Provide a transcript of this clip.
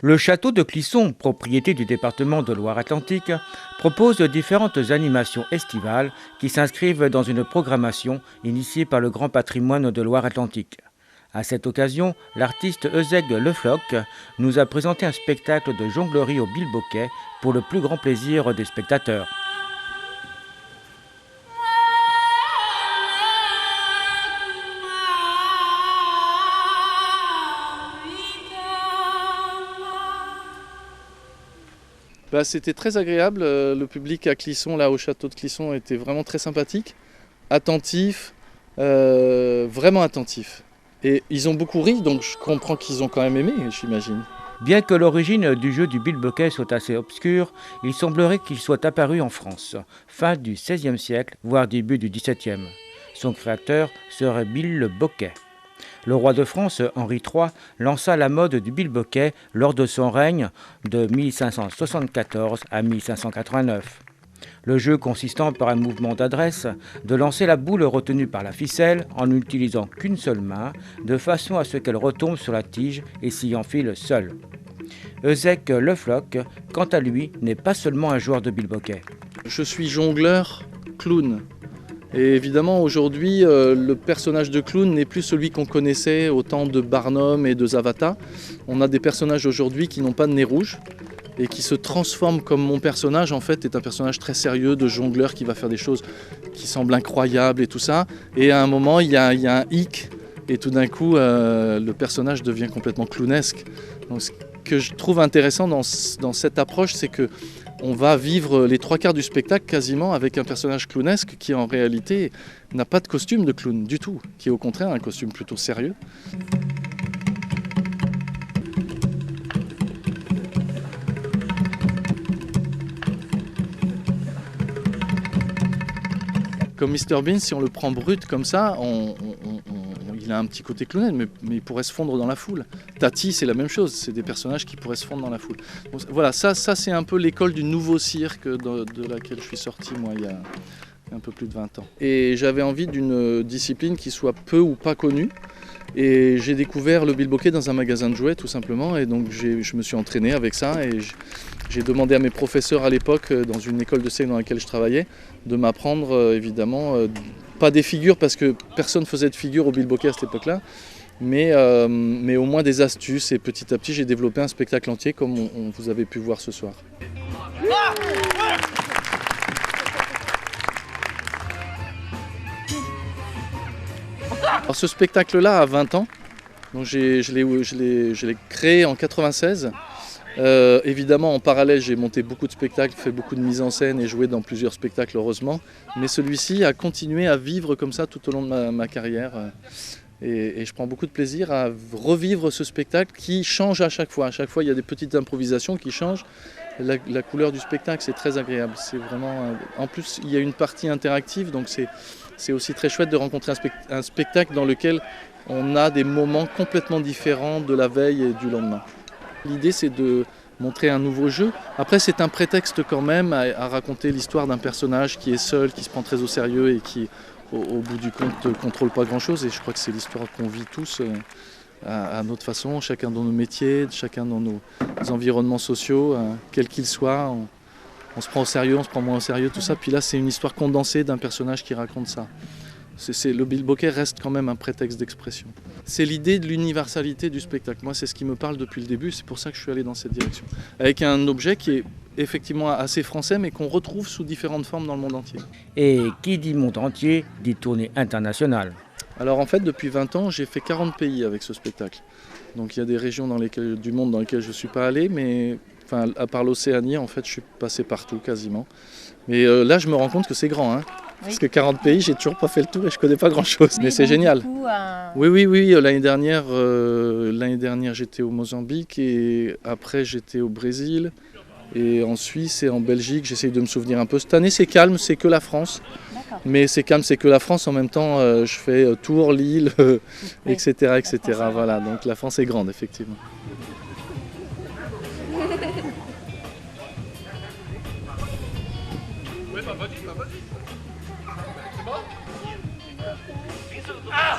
Le château de Clisson, propriété du département de Loire-Atlantique, propose différentes animations estivales qui s'inscrivent dans une programmation initiée par le Grand Patrimoine de Loire-Atlantique. À cette occasion, l'artiste Eusègue Lefloc nous a présenté un spectacle de jonglerie au bilboquet pour le plus grand plaisir des spectateurs. C'était très agréable, le public à Clisson, là au château de Clisson, était vraiment très sympathique, attentif, vraiment attentif. Et ils ont beaucoup ri, donc je comprends qu'ils ont quand même aimé, j'imagine. Bien que l'origine du jeu du bilboquet soit assez obscure, il semblerait qu'il soit apparu en France, fin du XVIe siècle, voire début du XVIIe. Son créateur serait Bill le Boquet. Le roi de France, Henri III, lança la mode du bilboquet lors de son règne de 1574 à 1589. Le jeu consistant par un mouvement d'adresse, de lancer la boule retenue par la ficelle en n'utilisant qu'une seule main, de façon à ce qu'elle retombe sur la tige et s'y enfile seule. Eusègue Lefloc, quant à lui, n'est pas seulement un joueur de bilboquet. Je suis jongleur clown. Et évidemment, aujourd'hui, le personnage de clown n'est plus celui qu'on connaissait au temps de Barnum et de Zavata. On a des personnages aujourd'hui qui n'ont pas de nez rouge et qui se transforment comme mon personnage, en fait, est un personnage très sérieux de jongleur qui va faire des choses qui semblent incroyables et tout ça. Et à un moment, il y a un hic et tout d'un coup, le personnage devient complètement clownesque. Donc, ce que je trouve intéressant dans cette approche, c'est que on va vivre les 3/4 du spectacle quasiment avec un personnage clownesque qui en réalité n'a pas de costume de clown du tout, qui est au contraire un costume plutôt sérieux. Comme Mr Bean, si on le prend brut comme ça, il a un petit côté clownesque, mais il pourrait se fondre dans la foule. Tati, c'est la même chose, c'est des personnages qui pourraient se fondre dans la foule. Donc, voilà, ça c'est un peu l'école du nouveau cirque de laquelle je suis sorti, moi, il y a un peu plus de 20 ans. Et j'avais envie d'une discipline qui soit peu ou pas connue. Et j'ai découvert le bilboquet dans un magasin de jouets, tout simplement. Et donc je me suis entraîné avec ça. Et j'ai demandé à mes professeurs à l'époque, dans une école de cirque dans laquelle je travaillais, de m'apprendre, évidemment, pas des figures, parce que personne ne faisait de figures au bilboquet à cette époque-là, mais au moins des astuces. Et petit à petit, j'ai développé un spectacle entier, comme vous avez pu voir ce soir. Alors, ce spectacle-là a 20 ans, donc je l'ai créé en 96. Évidemment, en parallèle, j'ai monté beaucoup de spectacles, fait beaucoup de mise en scène et joué dans plusieurs spectacles, heureusement. Mais celui-ci a continué à vivre comme ça tout au long de ma carrière. Et je prends beaucoup de plaisir à revivre ce spectacle qui change à chaque fois. À chaque fois, il y a des petites improvisations qui changent. La couleur du spectacle, c'est très agréable. C'est vraiment. En plus, il y a une partie interactive, donc c'est aussi très chouette de rencontrer un spectacle dans lequel on a des moments complètement différents de la veille et du lendemain. L'idée, c'est de montrer un nouveau jeu. Après, c'est un prétexte quand même à raconter l'histoire d'un personnage qui est seul, qui se prend très au sérieux et qui, au bout du compte, ne contrôle pas grand-chose. Et je crois que c'est l'histoire qu'on vit tous à notre façon, chacun dans nos métiers, chacun dans nos environnements sociaux, quels qu'ils soient. On se prend au sérieux, on se prend moins au sérieux, tout ça. Puis là, c'est une histoire condensée d'un personnage qui raconte ça. Le bilboquet reste quand même un prétexte d'expression. C'est l'idée de l'universalité du spectacle. Moi, c'est ce qui me parle depuis le début, c'est pour ça que je suis allé dans cette direction. Avec un objet qui est effectivement assez français, mais qu'on retrouve sous différentes formes dans le monde entier. Et qui dit monde entier, dit tournée internationale. Alors en fait, depuis 20 ans, j'ai fait 40 pays avec ce spectacle. Donc il y a des régions du monde dans lesquelles je ne suis pas allé, mais à part l'Océanie, en fait, je suis passé partout quasiment. Mais là, je me rends compte que c'est grand, hein. Oui. Parce que 40 pays, j'ai toujours pas fait le tour et je connais pas grand-chose. Mais c'est génial. Coup, Oui. L'année dernière, j'étais au Mozambique et après, j'étais au Brésil et en Suisse et en Belgique. J'essaye de me souvenir un peu. Cette année, c'est calme, c'est que la France. Mais c'est calme, c'est que la France. En même temps, je fais Tours, Lille, etc., etc. Voilà. Donc la France est grande, effectivement. Vas-y. C'est bon? Ah!